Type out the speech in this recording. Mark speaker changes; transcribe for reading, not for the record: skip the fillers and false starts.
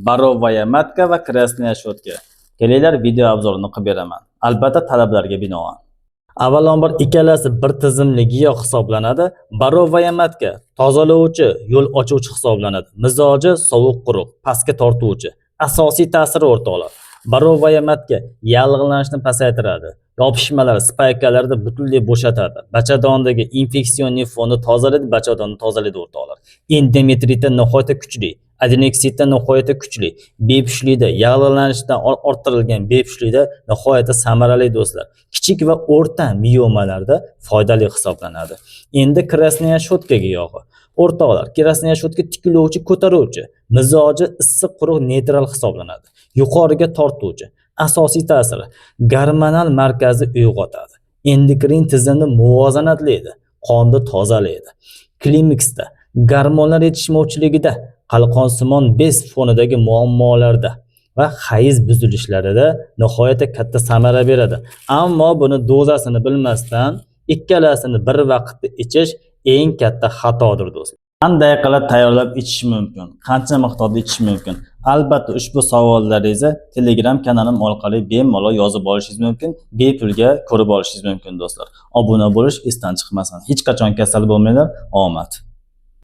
Speaker 1: Borovaya matka va krasnaya shotka. Kelinglar video obzorini qilib beraman. Albatta talablarga binoan. Avvalambor ikkalasi bir tizimli giyoh hisoblanadi. Borovaya matka tozalovchi, yo'l ochuvchi hisoblanadi. Mizoji sovuq quruq, pastga tortuvchi. Asosiy ta'siri o'rtoqlar. Borovaya matka yallig'lanishni pasaytiradi. Yopishmalar, spaykalarni butunlay bo'shatadi. Bachadondagi infeksion fonni tozalaydi, bachadonni tozalaydi o'rtoqlar. Endometritda nihoyatda kuchli, adenoksidda nihoyatda kuchli, bepushtlikda, yallig'lanishdan orttirilgan bepushtlikda nihoyatda samarali do'stlar. Kichik va o'rta miomalarda foydali hisoblanadi. Endi krasnaya shotka giyohi. O'rtoqlar, krasnaya shotka tiklovchi, ko'taruvchi, mizoji issiq quruq neytral hisoblanadi. Yuqoriga tortuvchi. Asosiy ta'siri gormonal markazni uyg'otadi. Endokrin tizimni muvozanatlaydi, qonni tozalaydi. Klimaksda, gormonlar yetishmovchiligida, qalqonsimon bez fonidagi muammolarda va hayz buzilishlarida nihoyatda katta samara beradi. Ammo buni dozasini bilmasdan ikkalasini bir vaqtda ichish eng katta xatodir do'stlar. Qanday qilib tayyorlab ichish mumkin? Qancha miqdorda ichish mumkin? Albatta ushbu savollaringizni Telegram kanalim orqali bemalol yozib olishingiz mumkin, bepulga ko'rib olishingiz mumkin do'stlar. Obuna bo'lish esdan chiqmasin. Hech qachon kasal bo'lmanglar. Omad.